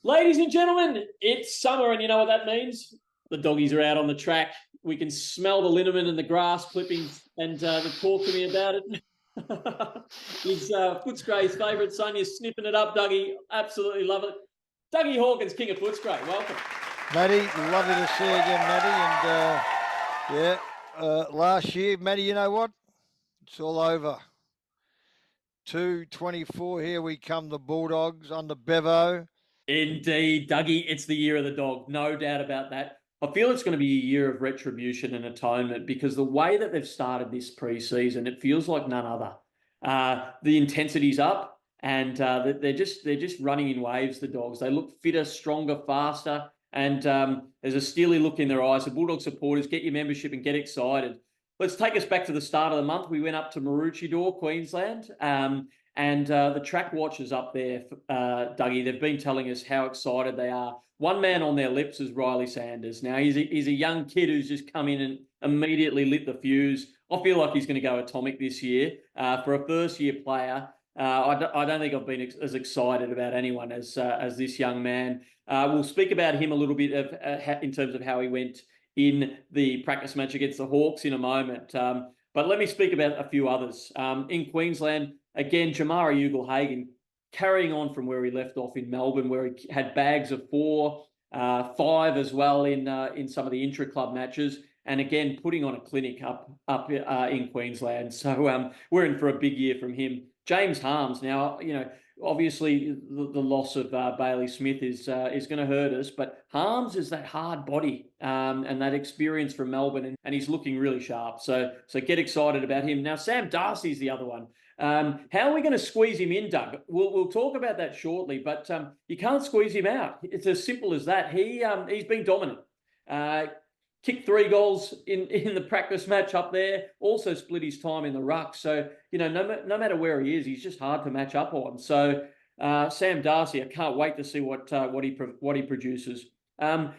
Ladies and gentlemen, it's summer, and you know what that means? The doggies are out on the track. We can smell the liniment and the grass clippings, and talk to me about it. It's Footscray's favourite son. You're sniffing it up, Dougie. Absolutely love it. Dougie Hawkins, king of Footscray. Welcome. Matty, lovely to see you again, Matty. And last year, Matty, you know what? It's all over. 2-24, here we come, the Bulldogs under Bevo. Indeed, Dougie, it's the year of the dog. No doubt about that. I feel it's going to be a year of retribution and atonement because the way that they've started this pre-season, it feels like none other. The intensity's up, and they're just running in waves, the Dogs. They look fitter, stronger, faster, and there's a steely look in their eyes. The Bulldog supporters, get your membership and get excited. Let's take us back to the start of the month. We went up to Maroochydore, Queensland, and the track watchers up there, Dougie, they've been telling us how excited they are. One man on their lips is Riley Sanders. Now, he's a young kid who's just come in and immediately lit the fuse. I feel like he's going to go atomic this year. For a first-year player, I don't think I've been as excited about anyone as this young man. We'll speak about him a little bit in terms of how he went in the practice match against the Hawks in a moment. But let me speak about a few others. In Queensland, again, Jamara Ugle-Hagan carrying on from where he left off in Melbourne, where he had bags of 4, 5 as well in some of the intra-club matches, and again putting on a clinic up in Queensland. So we're in for a big year from him. James Harms, now, obviously the loss of Bailey Smith is going to hurt us, but Harms is that hard body and that experience from Melbourne, and he's looking really sharp. So get excited about him. Now, Sam Darcy's the other one. How are we going to squeeze him in, Doug? We'll talk about that shortly, but you can't squeeze him out. It's as simple as that. He's been dominant. Kicked 3 goals in the practice match up there. Also split his time in the ruck. So no matter where he is, he's just hard to match up on. So Sam Darcy, I can't wait to see what he produces. Now,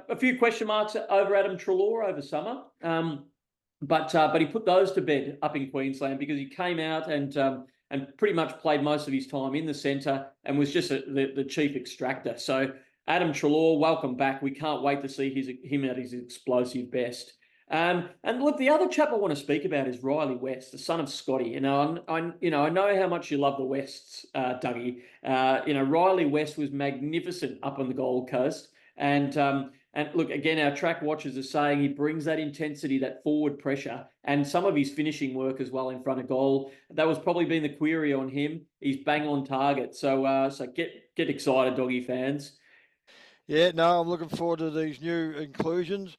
a few question marks over Adam Treloar over summer. But he put those to bed up in Queensland because he came out and pretty much played most of his time in the centre and was just the chief extractor. So Adam Treloar, welcome back. We can't wait to see him at his explosive best. And look, the other chap I want to speak about is Riley West, the son of Scotty. I know how much you love the Wests, Dougie. Riley West was magnificent up on the Gold Coast, and look, again, our track watchers are saying he brings that intensity, that forward pressure, and some of his finishing work as well in front of goal. That was probably been the query on him. He's bang on target. So get excited, Doggy fans. Yeah, no, I'm looking forward to these new inclusions.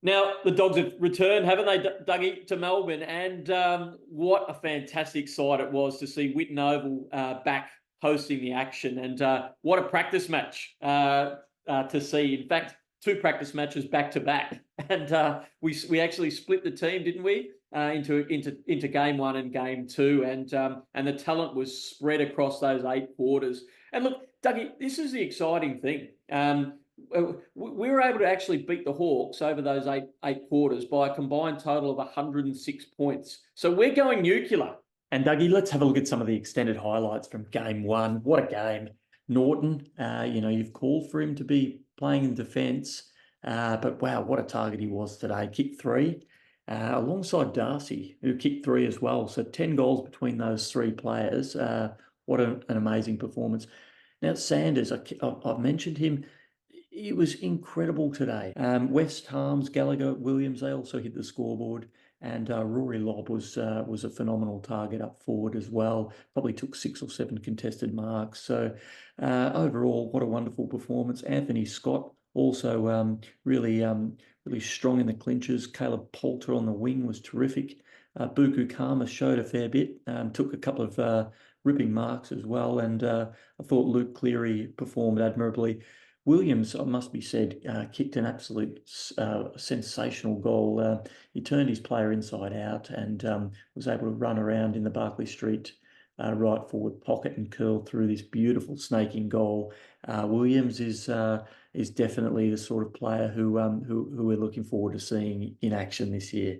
Now, the Dogs have returned, haven't they, Dougie, to Melbourne? And what a fantastic sight it was to see Whitten Oval back hosting the action. And what a practice match to see. In fact, 2 practice matches back to back. And we actually split the team, didn't we, into game 1 and game 2. And the talent was spread across those 8 quarters. And look, Dougie, this is the exciting thing. We were able to actually beat the Hawks over those eight quarters by a combined total of 106 points. So we're going nuclear. And Dougie, let's have a look at some of the extended highlights from game 1. What a game. Norton, you've called for him to be playing in defence, but wow, what a target he was today. Kicked 3, alongside Darcy, who kicked 3 as well. So 10 goals between those 3 players. What an amazing performance. Now, Sanders, I've mentioned him. He was incredible today. West, Harms, Gallagher, Williams, they also hit the scoreboard. And Rory Lobb was a phenomenal target up forward as well. Probably took 6 or 7 contested marks. So overall, what a wonderful performance. Anthony Scott also really strong in the clinches. Caleb Poulter on the wing was terrific. Buku Kama showed a fair bit. Took a couple of ripping marks as well. And I thought Luke Cleary performed admirably. Williams, it must be said, kicked an absolute sensational goal. He turned his player inside out and was able to run around in the Barclay Street right forward pocket and curl through this beautiful snaking goal. Williams is definitely the sort of player who we're looking forward to seeing in action this year.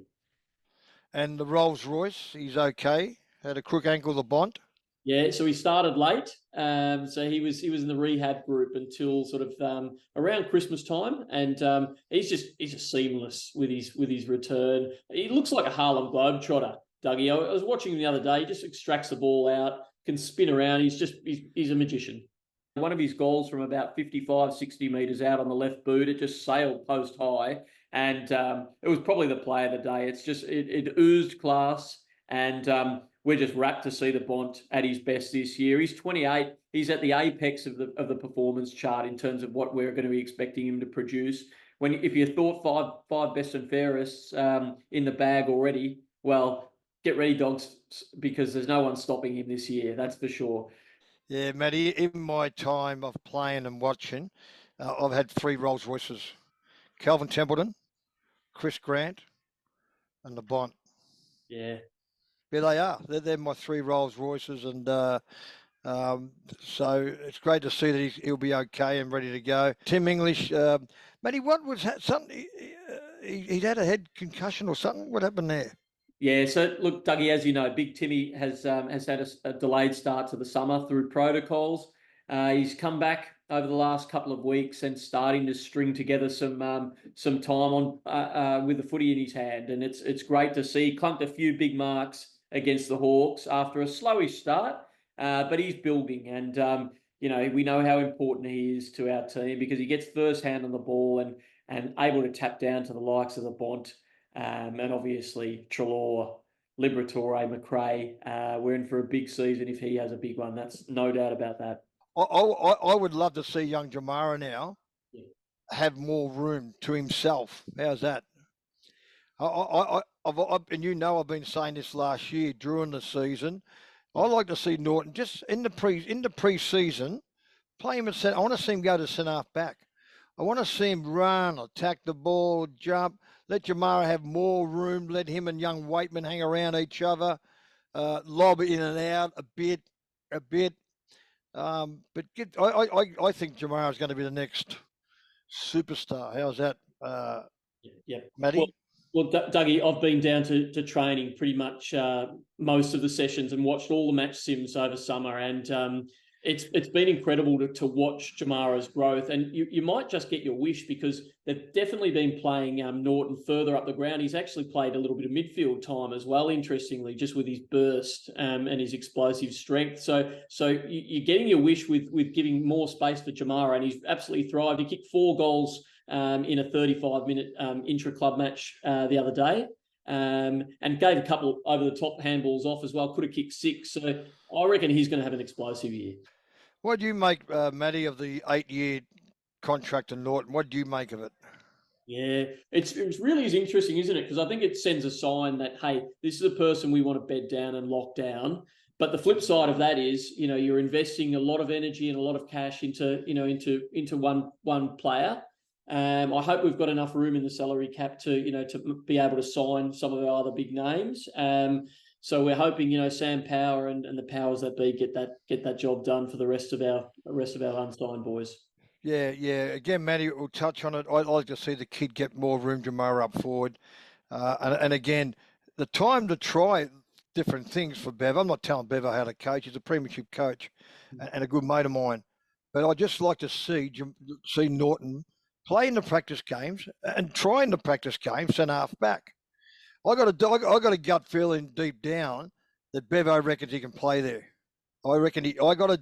And the Rolls Royce, he's okay. Had a crook ankle, the Bont. Yeah, so he started late. So he was in the rehab group until sort of around Christmas time, and he's just seamless with his return. He looks like a Harlem Globetrotter, Dougie. I was watching him the other day. He just extracts the ball out, can spin around. He's a magician. One of his goals from about 55, 60 metres out on the left boot, it just sailed post high, and it was probably the play of the day. It oozed class, and we're just rapt to see the Bont at his best this year. He's 28. He's at the apex of the performance chart in terms of what we're going to be expecting him to produce. If you thought five best and fairest in the bag already, well, get ready, dogs, because there's no one stopping him this year. That's for sure. Yeah, Matty, in my time of playing and watching, I've had 3 Rolls Royces: Calvin Templeton, Chris Grant, and the Bont. Yeah. There they are. They're my 3 Rolls Royces, and so it's great to see that he'll be okay and ready to go. Tim English, Matty, what was something? He'd had a head concussion or something. What happened there? Yeah, so look, Dougie, as you know, Big Timmy has had a delayed start to the summer through protocols. He's come back over the last couple of weeks and starting to string together some time on with the footy in his hand, and it's great to see. He clunked a few big marks against the Hawks after a slowish start, but he's building, and we know how important he is to our team because he gets first hand on the ball and able to tap down to the likes of the Bont. And obviously Treloar, Liberatore, McRae, we're in for a big season if he has a big one. That's no doubt about that. I would love to see young Jamara now Yeah. have more room to himself. How's that? And you know I've been saying this last year during the season. I like to see Norton just in the pre-season play him at centre. I want to see him go to centre half back. I want to see him run, attack the ball, jump. Let Jamara have more room. Let him and young Waitman hang around each other, lob in and out a bit. But I think Jamara is going to be the next superstar. How's that, Yeah. Matty? Well, Dougie, I've been down to training pretty much most of the sessions and watched all the match sims over summer, and it's been incredible to watch Jamara's growth. And you might just get your wish because they've definitely been playing Norton further up the ground. He's actually played a little bit of midfield time as well, interestingly, just with his burst and his explosive strength. So you're getting your wish with giving more space for Jamara, and he's absolutely thrived. He kicked 4 goals in a 35-minute intra-club match the other day, and gave a couple over the top handballs off as well. Could have kicked 6. So I reckon he's going to have an explosive year. What do you make, Matty, of the 8-year contract to Norton? What do you make of it? Yeah, it's really is interesting, isn't it? Because I think it sends a sign that, hey, this is a person we want to bed down and lock down. But the flip side of that is, you're investing a lot of energy and a lot of cash into one player. I hope we've got enough room in the salary cap to be able to sign some of our other big names. So we're hoping, Sam Power and the powers that be get that job done for the rest of our unsigned boys. Yeah. Again, Matty will touch on it. I'd like to see the kid get more room, Jamara up forward. And again, the time to try different things for Bev. I'm not telling Bevo how to coach. He's a premiership coach and a good mate of mine. But I'd just like to see Norton play in the practice games and try in the practice games and half back. I got a gut feeling deep down that Bevo reckons he can play there. I got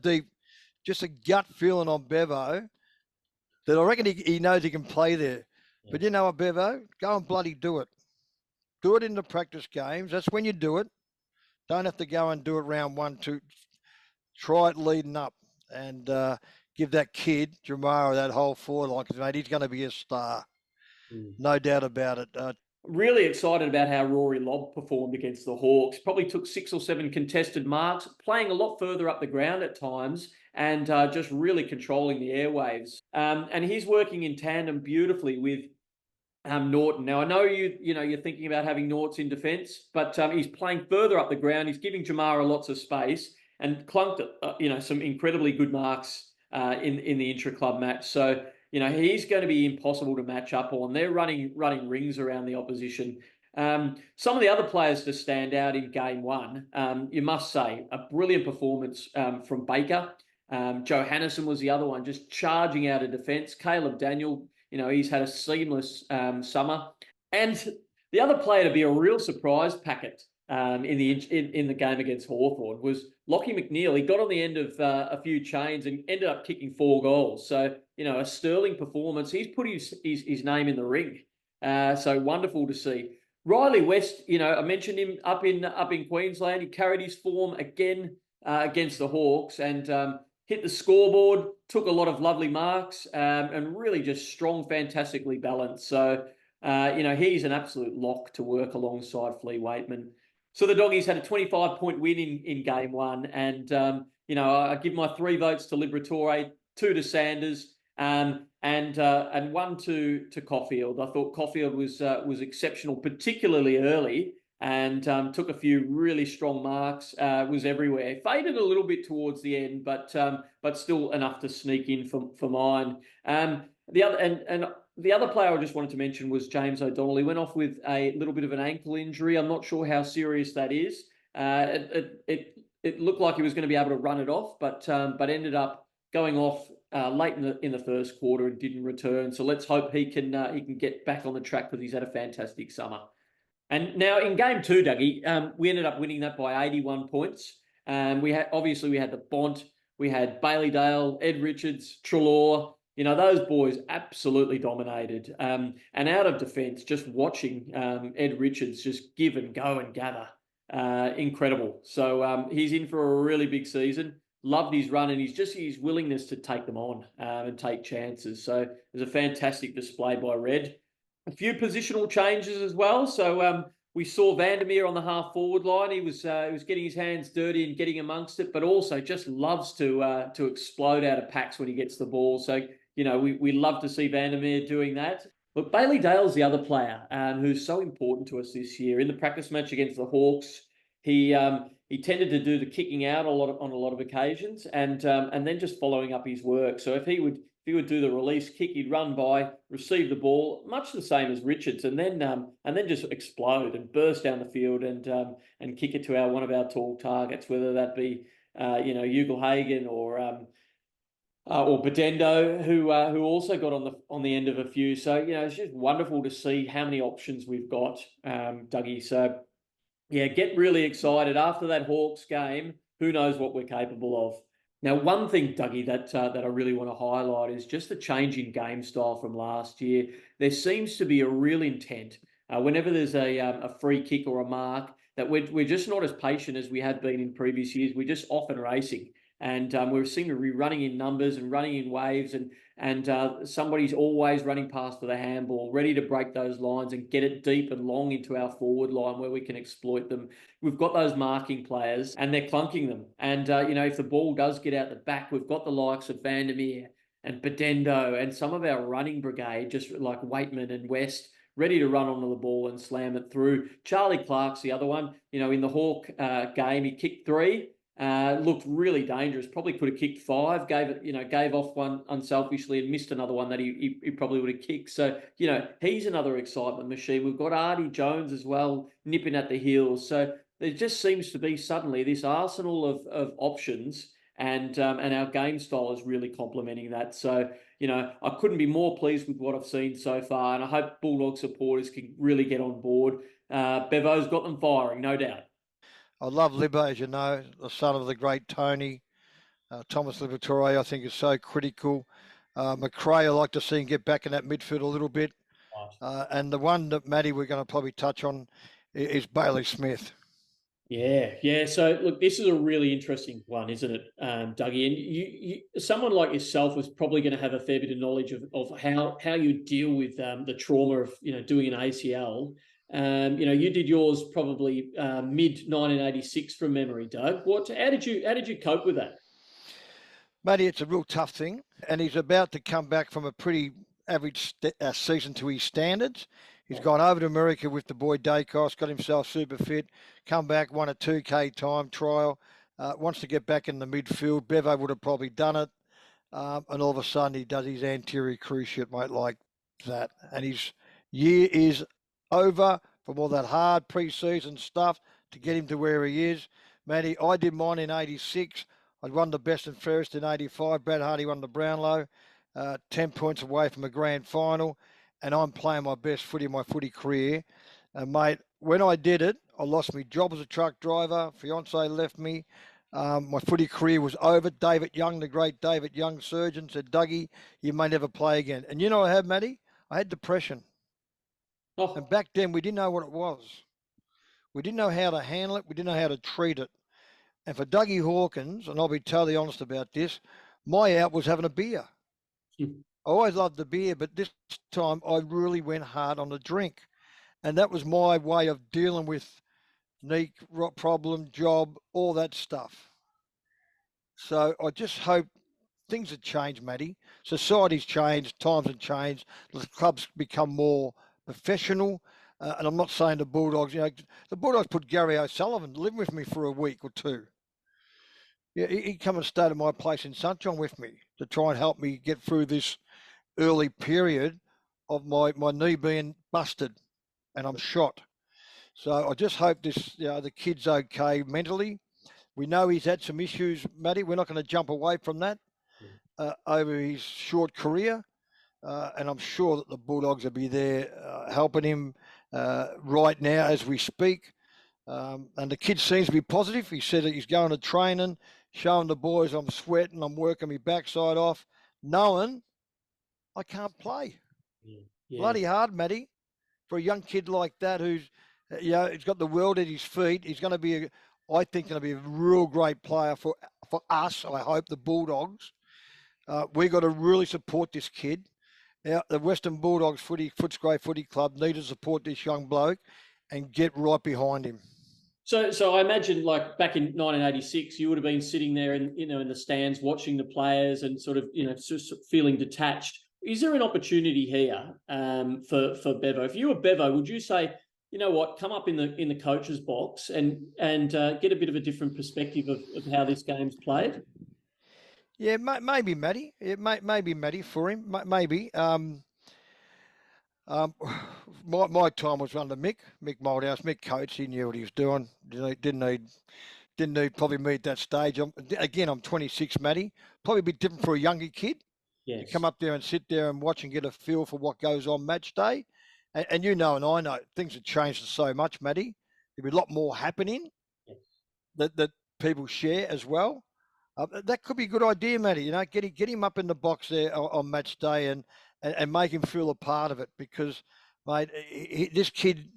just a gut feeling on Bevo that I reckon he knows he can play there. Yeah. But you know what, Bevo? Go and bloody do it. Do it in the practice games. That's when you do it. Don't have to go and do it round 1, 2. Try it leading up and give that kid, Jamara, that whole forward line, because, mate, he's going to be a star. No doubt about it. Really excited about how Rory Lobb performed against the Hawks. Probably took 6 or 7 contested marks, playing a lot further up the ground at times, and just really controlling the airwaves. And he's working in tandem beautifully with Norton. Now I know you're thinking about having Norts in defence, but he's playing further up the ground. He's giving Jamara lots of space and clunked some incredibly good marks in the intra-club match. So he's going to be impossible to match up on. They're running rings around the opposition. Some of the other players to stand out in game 1, you must say, a brilliant performance from Baker. Johannesson was the other one, just charging out of defence. Caleb Daniel, he's had a seamless summer. And the other player to be a real surprise packet in the game against Hawthorn was Lockie McNeil. He got on the end of a few chains and ended up kicking 4 goals. So, a sterling performance. He's put his name in the ring. So wonderful to see. Riley West, I mentioned him up in Queensland. He carried his form again against the Hawks and hit the scoreboard, took a lot of lovely marks, and really just strong, fantastically balanced. So, he's an absolute lock to work alongside Flea Waitman. So the Doggies had a 25-point win in game 1. And, I give my 3 votes to Liberatore, 2 to Sanders, and 1 to Caulfield. I thought Caulfield was exceptional, particularly early, and took a few really strong marks, was everywhere. Faded a little bit towards the end, but still enough to sneak in for mine. The other player I just wanted to mention was James O'Donnell. He went off with a little bit of an ankle injury. I'm not sure how serious that is. It looked like he was going to be able to run it off, but ended up going off late in the first quarter and didn't return. So let's hope he can get back on the track because he's had a fantastic summer. And now in game 2, Dougie, we ended up winning that by 81 points. We had the Bont, we had Bailey Dale, Ed Richards, Treloar. Those boys absolutely dominated. And out of defence, just watching Ed Richards just give and go and gather. Incredible. So he's in for a really big season. Loved his run and his willingness to take them on and take chances. So it was a fantastic display by Red. A few positional changes as well. So we saw Vandermeer on the half forward line. He was getting his hands dirty and getting amongst it, but also just loves to explode out of packs when he gets the ball. So we love to see Vandermeer doing that. But Bailey Dale's the other player who's so important to us this year. In the practice match against the Hawks, he tended to do the kicking out on a lot of occasions, and then just following up his work. So if he would do the release kick, he'd run by, receive the ball, much the same as Richards, and then just explode and burst down the field and kick it to one of our tall targets, whether that be Ugelhagen or Bedendo, who also got on the end of a few. So it's just wonderful to see how many options we've got, Dougie. So yeah, get really excited after that Hawks game. Who knows what we're capable of? Now, one thing, Dougie, that I really want to highlight is just the change in game style from last year. There seems to be a real intent whenever there's a free kick or a mark that we're just not as patient as we have been in previous years. We're just off and racing. And we seem to be running in numbers and running in waves, and somebody's always running past for the handball, ready to break those lines and get it deep and long into our forward line where we can exploit them. We've got those marking players, and they're clunking them. And if the ball does get out the back, we've got the likes of Vandermeer and Bedendo and some of our running brigade, just like Waitman and West, ready to run onto the ball and slam it through. Charlie Clark's the other one. In the Hawk game, he kicked 3. Looked really dangerous. Probably could have kicked 5. Gave off one unselfishly and missed another one that he probably would have kicked. So he's another excitement machine. We've got Artie Jones as well, nipping at the heels. So there just seems to be suddenly this arsenal of options, and our game style is really complementing that. So I couldn't be more pleased with what I've seen so far, and I hope Bulldog supporters can really get on board. Bevo's got them firing, no doubt. I love Libba, as you know, the son of the great Tony. Thomas Liberatore, I think, is so critical. McRae, I like to see him get back in that midfield a little bit. And the one that, Matty, we're going to probably touch on is Bailey Smith. Yeah. So look, this is a really interesting one, isn't it, Dougie? And you someone like yourself was probably going to have a fair bit of knowledge of how you deal with the trauma of doing an ACL. You did yours probably mid 1986 from memory, Doug. How did you cope with that? Matty, it's a real tough thing, and he's about to come back from a pretty average season to his standards. He's gone over to America with the boy Dacos, got himself super fit, come back, won a 2K time trial, wants to get back in the midfield. Bevo would have probably done it, and all of a sudden he does his anterior cruciate, mate, like that, and his year is over from all that hard pre-season stuff to get him to where he is. Matty, I did mine in 86. I'd won the best and fairest in '85. Brad Hardy won the Brownlow, 10 points away from a grand final, and I'm playing my best footy in my footy career. And mate, when I did it, I lost my job as a truck driver. Fiance left me. My footy career was over. David Young, the great David Young surgeon, said, Dougie, you may never play again. And you know what I had, Matty? I had depression. Oh, And back then, we didn't know what it was. We didn't know how to handle it. We didn't know how to treat it. And for Dougie Hawkins, and I'll be totally honest about this, my out was having a beer. I always loved the beer, but this time I really went hard on the drink. And that was my way of dealing with knee problem, job, all that stuff. So I just hope things have changed, Matty. Society's changed, times have changed. The clubs become more professional. And I'm not saying the Bulldogs, the Bulldogs put Gary O'Sullivan living with me for a week or two. Yeah, he'd come and stay at my place in Sunshine with me to try and help me get through this early period of my knee being busted and I'm shot. So I just hope the kid's okay mentally. We know he's had some issues, Matty. We're not going to jump away from that over his short career. And I'm sure that the Bulldogs will be there helping him right now as we speak. And the kid seems to be positive. He said that he's going to training, showing the boys I'm sweating, I'm working my backside off, knowing I can't play. yeah. Bloody hard, Matty, for a young kid like that who's, he's got the world at his feet. He's going to be, I think, going to be a real great player for us. I hope the Bulldogs. We've got to really support this kid. Now, the Western Bulldogs Footscray Footy Club need to support this young bloke and get right behind him. So I imagine, like back in 1986, you would have been sitting there in the stands watching the players and sort of feeling detached. Is there an opportunity here for Bevo? If you were Bevo, would you say, you know what, come up in the coach's box and get a bit of a different perspective of how this game's played? Yeah, maybe Matty. It may be Matty for him. Maybe. My time was under Mick Moldhouse. Mick coached. He knew what he was doing. Didn't need probably me at that stage. I'm 26, Matty. Probably a bit different for a younger kid. Yes. You come up there and sit there and watch and get a feel for what goes on match day. And you know, and I know things have changed so much, Matty. There'll be a lot more happening that people share as well. That could be a good idea, Matty. Get him up in the box there on match day and make him feel a part of it because, mate, this kid,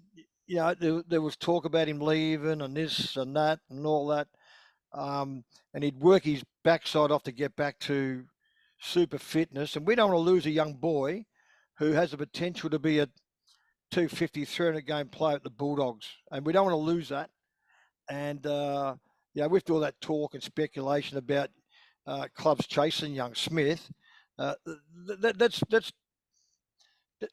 there was talk about him leaving and this and that and all that. And he'd work his backside off to get back to super fitness. And we don't want to lose a young boy who has the potential to be a 250, 300 game player at the Bulldogs. And we don't want to lose that. And, with all that talk and speculation about clubs chasing young Smith, that's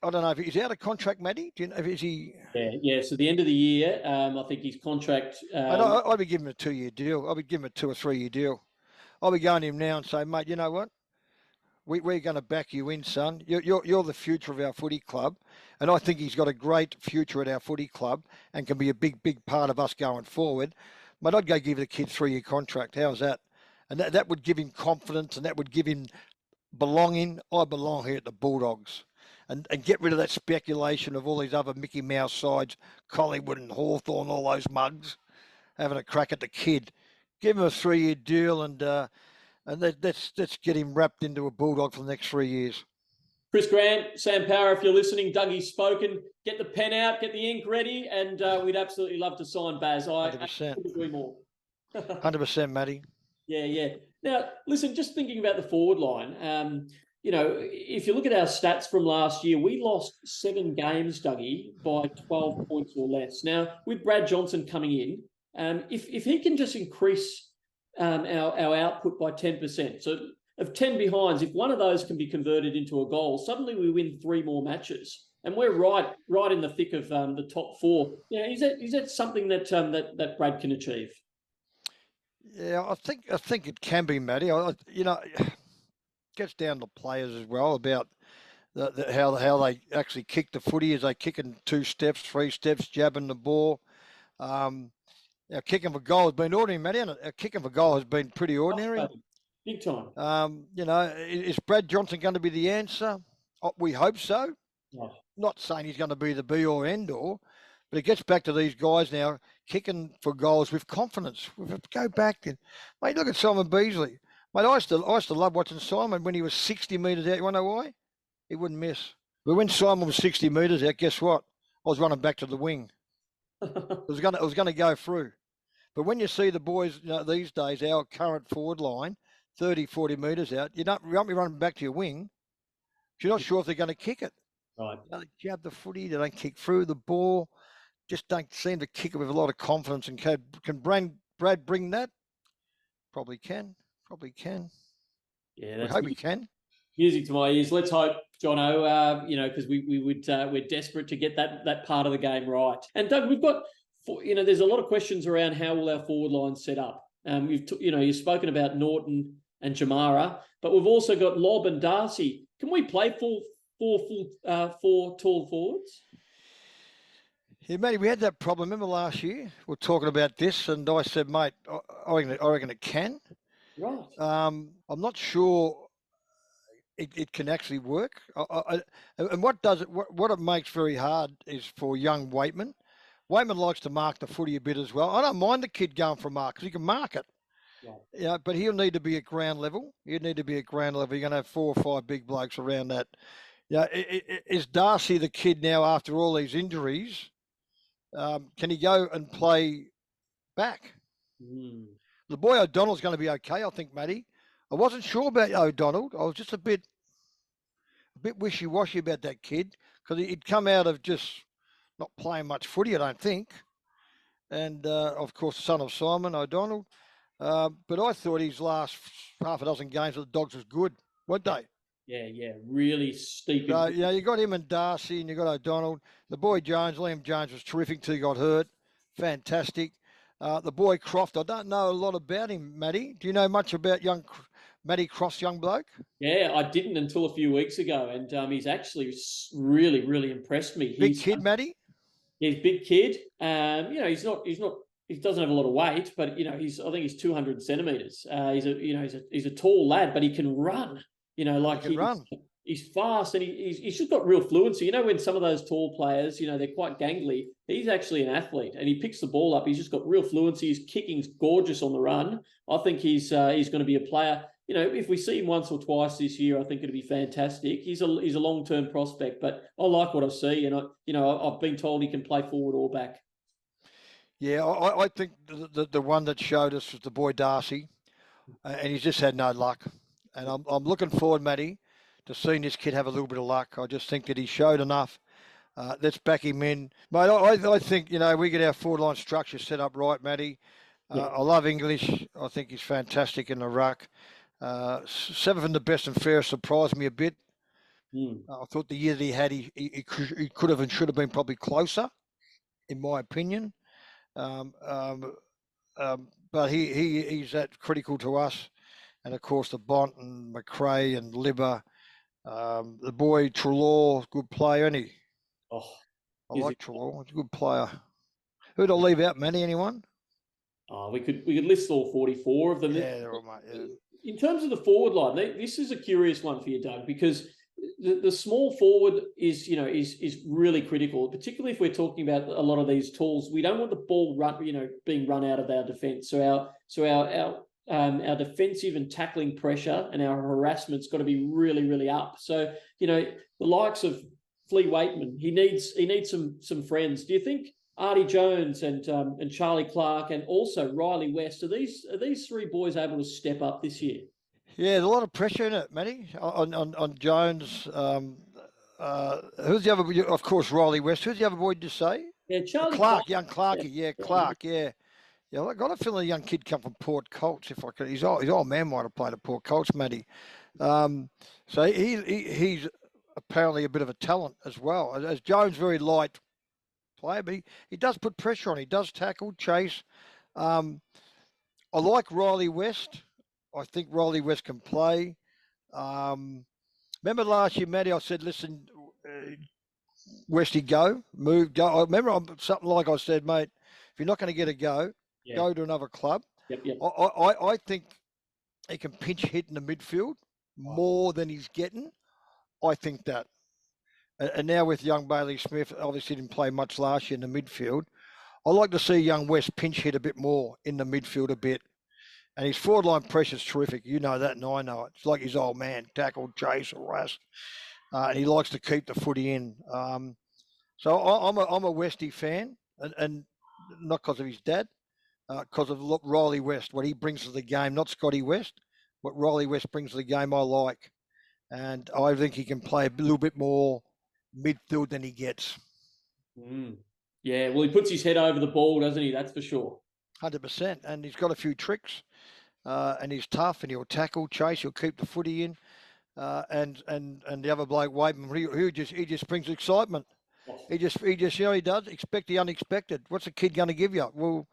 I don't know if he's out of contract, Matty. Do you know if is he? Yeah. So the end of the year, I think his contract. I'd be giving him a 2-year deal. I'd be giving him a 2 or 3 year deal. I'll be going to him now and say, mate, you know what? We're going to back you in, son. You're the future of our footy club, and I think he's got a great future at our footy club and can be a big part of us going forward. Mate, I'd go give the kid a 3-year contract. How's that? And that would give him confidence and that would give him belonging. I belong here at the Bulldogs. And get rid of that speculation of all these other Mickey Mouse sides, Collingwood and Hawthorn, all those mugs, having a crack at the kid. Give him a 3-year deal and let's get him wrapped into a Bulldog for the next 3 years. Chris Grant, Sam Power, if you're listening, Dougie's spoken. Get the pen out, get the ink ready, and we'd absolutely love to sign Baz. I 100%. couldn't agree more. 100%, Matty. Yeah. Now, listen, just thinking about the forward line, if you look at our stats from last year, we lost 7 games, Dougie, by 12 points or less. Now, with Brad Johnson coming in, if he can just increase our output by 10%, so of 10 behinds, if one of those can be converted into a goal, suddenly we win 3 more matches. And we're right in the thick of the top 4. Is that something that Brad can achieve? Yeah, I think it can be, Matty. It gets down to players as well about how they actually kick the footy. Is they kicking 2 steps, 3 steps, jabbing the ball. Our kicking for goal has been ordinary, Matty, hasn't it? Our kicking for goal has been pretty ordinary. Big time. Is Brad Johnson going to be the answer? We hope so. Oh. Not saying he's going to be the be or end all, but it gets back to these guys now kicking for goals with confidence. We have to go back and, mate, look at Simon Beasley. Mate, I used to love watching Simon when he was 60 metres out. You want to know why? He wouldn't miss. But when Simon was 60 metres out, guess what? I was running back to the wing. It was going to go through. But when you see the boys these days, our current forward line, 30, 40 metres out, you won't be running back to your wing. You're not sure if they're going to kick it. Right. They jab the footy, they don't kick through the ball, just don't seem to kick it with a lot of confidence. And can Brad bring that? Probably can. Yeah, I hope he can. Music to my ears. Let's hope, Jono. Because we're desperate to get that part of the game right. And Doug, we've got, there's a lot of questions around how will our forward line set up. You've spoken about Norton and Jamara, but we've also got Lobb and Darcy. Can we play four tall forwards? Yeah, Matty, we had that problem. Remember last year? We were talking about this, and I said, mate, I reckon it can. Right. I'm not sure it can actually work. And what it makes very hard is for young Waitman. Waitman likes to mark the footy a bit as well. I don't mind the kid going for a mark because he can mark it. Yeah, but he'll need to be at ground level. You're going to have 4 or 5 big blokes around that. Yeah, is Darcy the kid now after all these injuries? Can he go and play back? The boy O'Donnell's going to be okay, I think, Matty. I wasn't sure about O'Donnell. I was just a bit wishy-washy about that kid because he'd come out of just not playing much footy, I don't think. And, of course, the son of Simon O'Donnell. But I thought his last half a dozen games with the Dogs was good, weren't they? Yeah, really steep. So, you got him and Darcy and you got O'Donnell. The boy Liam Jones was terrific till he got hurt. Fantastic. The boy Croft, I don't know a lot about him, Matty. Do you know much about young Matty Croft's young bloke? Yeah, I didn't until a few weeks ago, and he's actually really, really impressed me. Big kid, Matty? He's a big kid. He doesn't have a lot of weight, but I think he's 200 centimeters. He's a tall lad, but he can run. He can run. He's fast and he's just got real fluency. When some of those tall players, they're quite gangly, he's actually an athlete and he picks the ball up. He's just got real fluency. His kicking's gorgeous on the run. I think he's going to be a player. If we see him once or twice this year, I think it'll be fantastic. He's a long-term prospect, but I like what I see, and I've been told he can play forward or back. Yeah, I think the one that showed us was the boy Darcy, and he's just had no luck. And I'm looking forward, Matty, to seeing this kid have a little bit of luck. I just think that he showed enough. Let's back him in. Mate, I think, we get our forward line structure set up right, Matty. I love English. I think he's fantastic in the ruck. Seventh and the best and fairest surprised me a bit. I thought the year that he had, he could have and should have been probably closer, in my opinion. But he's that critical to us. And, of course, the Bont and McRae and Libber. The boy Trelaw, good player, isn't he? Oh, I like Trelaw. He's a good player. Who'd I leave out, Matty? Anyone? We could list all 44 of them. Yeah, they're all, mate. Yeah. In terms of the forward line, this is a curious one for you, Doug, because the small forward is really critical, particularly if we're talking about a lot of these tools. We don't want the ball being run out of our defence. So our defensive and tackling pressure and our harassment's got to be really, really up. So the likes of Flea Waitman, he needs some friends. Do you think Artie Jones and Charlie Clark and also Riley West, are these 3 boys able to step up this year? Yeah, there's a lot of pressure in it, Matty, on Jones. Who's the other? Of course, Riley West. Who's the other boy? Did you say? Yeah, Charlie Clark, young Clarkie. Yeah, Clark. Yeah. Yeah, I got a feeling a young kid come from Port Colts. If I could, his old man might have played at Port Colts, Matty. So he's apparently a bit of a talent as well. As Jones, very light player, but he does put pressure on. He does tackle, chase. I like Riley West. I think Riley West can play. Remember last year, Matty, I said, listen, Westy, go. I remember something like I said, mate, if you're not going to get a go, go to another club. Yep. I think he can pinch hit in the midfield more than he's getting. I think that. And now with young Bailey Smith, obviously didn't play much last year in the midfield. I like to see young West pinch hit a bit more in the midfield a bit. And his forward line pressure is terrific. You know that, and I know it. It's like his old man, tackle, chase, harass. And he likes to keep the footy in. So I'm a Westie fan, and not because of his dad, because of Riley West, what he brings to the game, not Scotty West. What Riley West brings to the game, I like. And I think he can play a little bit more midfield than he gets. Yeah, well, he puts his head over the ball, doesn't he? That's for sure. 100%. And he's got a few tricks. And he's tough, and he'll tackle, chase, he'll keep the footy in. And the other bloke, Waitman, he just brings excitement. He just he does expect the unexpected. What's a kid going to give you? Well,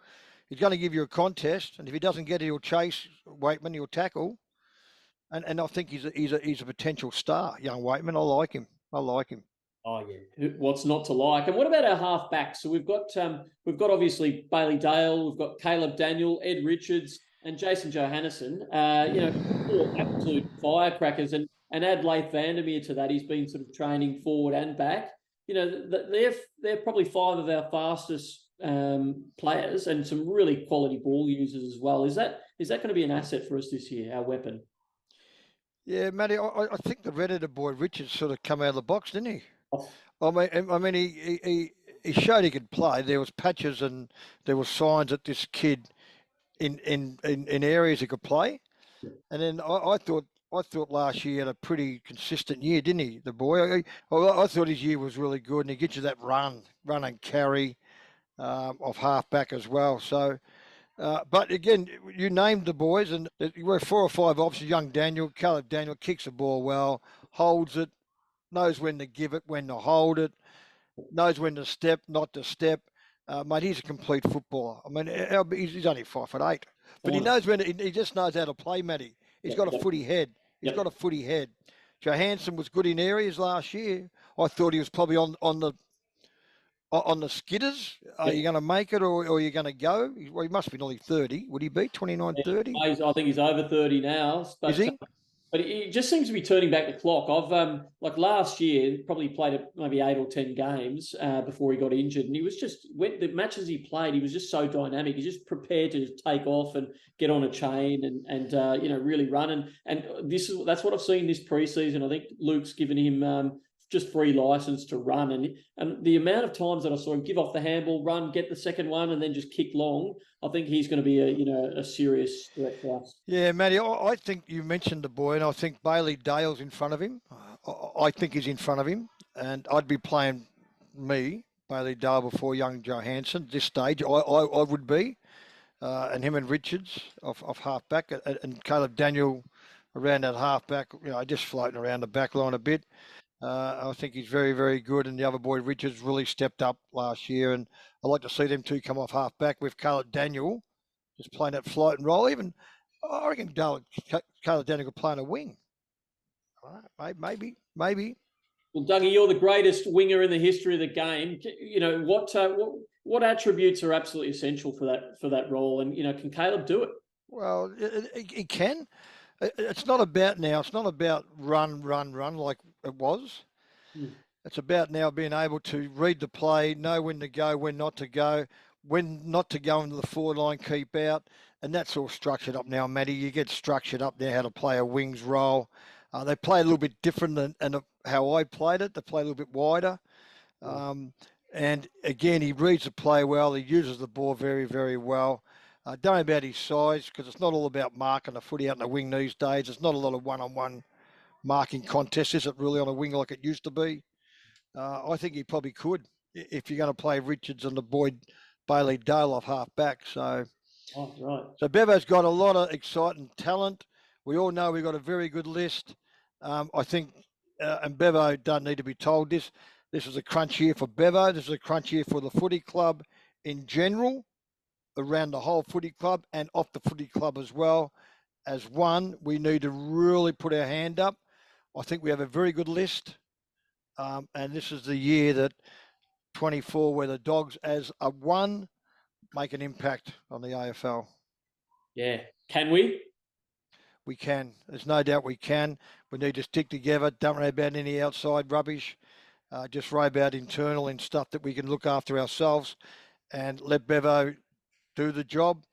he's going to give you a contest, and if he doesn't get it, he'll chase Waitman, he'll tackle. And I think he's a potential star, young Waitman. I like him. Oh yeah, what's not to like? And what about our half backs? So we've got obviously Bailey Dale, we've got Caleb Daniel, Ed Richards, and Jason Johannesson. Four absolute firecrackers, and add Leif Vandermeer to that. He's been sort of training forward and back. They're probably five of our fastest players, and some really quality ball users as well. Is that going to be an asset for us this year? Our weapon. Yeah, Matty, I think the redheaded boy Richards sort of come out of the box, didn't he? Oh. I mean, he showed he could play. There was patches and there were signs that this kid in areas he could play. And then I thought last year he had a pretty consistent year, didn't he? The boy. I thought his year was really good, and he gets you that run and carry off halfback as well. So. But again, you named the boys, and we're 4 or 5 options. Young Daniel, Caleb Daniel kicks the ball well, holds it, knows when to give it, when to hold it, knows when to step, not to step. Mate, he's a complete footballer. I mean, he's only 5'8", but he knows when. He just knows how to play, Matty. He's got a footy head. He's got a footy head. Johansson was good in areas last year. I thought he was probably on the skidders. Are you going to make it, or are you going to go? Well, he must be nearly 30. Would he be 29, 30? I think he's over 30 now. But, is he? But he just seems to be turning back the clock. I've like last year, probably played maybe 8 or 10 games before he got injured, and he was just the matches he played. He was just so dynamic. He's just prepared to just take off and get on a chain and really run. And that's what I've seen this preseason. I think Luke's given him just free license to run, and the amount of times that I saw him give off the handball, run, get the second one, and then just kick long, I think he's going to be a serious threat for us. Yeah, Matty, I think you mentioned the boy, and I think Bailey Dale's in front of him. I think he's in front of him, and I'd be playing Bailey Dale before young Johansson at this stage. I would be, and him and Richards off half back, and Caleb Daniel around that half back, just floating around the back line a bit. I think he's very, very good, and the other boy Richards really stepped up last year, and I'd like to see them two come off half back with Caleb Daniel just playing that float and roll. Even I reckon Caleb Daniel could play on a wing. Maybe. Well, Dougie, you're the greatest winger in the history of the game. What attributes are absolutely essential for that role, and can Caleb do it? Well, he can. It's not about run like it was. It's about now being able to read the play, know when to go, when not to go, when not to go into the forward line, keep out. And that's all structured up now, Matty. You get structured up there how to play a wings role. They play a little bit different than how I played it. They play a little bit wider. And again, he reads the play well. He uses the ball very, very well. Don't know about his size, because it's not all about marking the footy out in the wing these days. There's not a lot of one-on-one marking contests, is it really, on a wing like it used to be? I think he probably could if you're going to play Richards and the boy Bailey Dale off half back. So, right. So Bevo's got a lot of exciting talent. We all know we've got a very good list. I think, and Bevo doesn't need to be told this. This is a crunch year for Bevo. This is a crunch year for the footy club in general, around the whole footy club and off the footy club as well. As one, we need to really put our hand up. I think we have a very good list. And this is the year that 24, where the Dogs as a one make an impact on the AFL. Yeah. Can we? We can. There's no doubt we can. We need to stick together. Don't worry about any outside rubbish. Just worry about internal and stuff that we can look after ourselves and let Bevo do the job.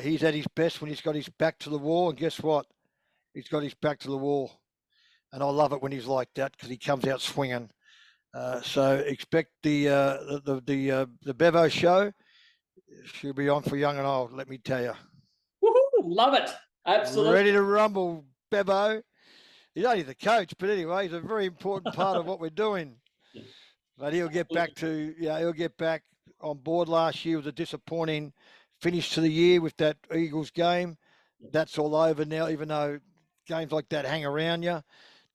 He's at his best when he's got his back to the wall. And guess what? He's got his back to the wall. And I love it when he's like that because he comes out swinging. So expect the Bevo show. She'll be on for young and old, let me tell you. Woohoo, love it. Absolutely. Ready to rumble, Bevo. He's only the coach, but anyway, he's a very important part of what we're doing. But he'll get back to, he'll get back on board. Last year was a disappointing finish to the year with that Eagles game. That's all over now, even though games like that hang around you.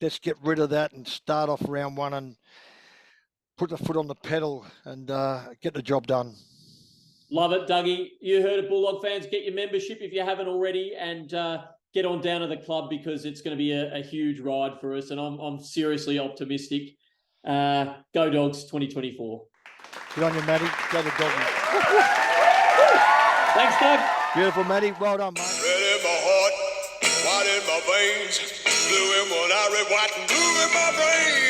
Let's get rid of that and start off round one and put the foot on the pedal and get the job done. Love it, Dougie. You heard it, Bulldog fans. Get your membership if you haven't already, and get on down to the club because it's going to be a huge ride for us, and I'm seriously optimistic. Go Dogs 2024. Good on you, Matty. Go the Doggies. Thanks, Doug. Beautiful, Matty. Well done, mate. Red in my heart, white in my veins, blue in one eye, red, white, and blue in my brain.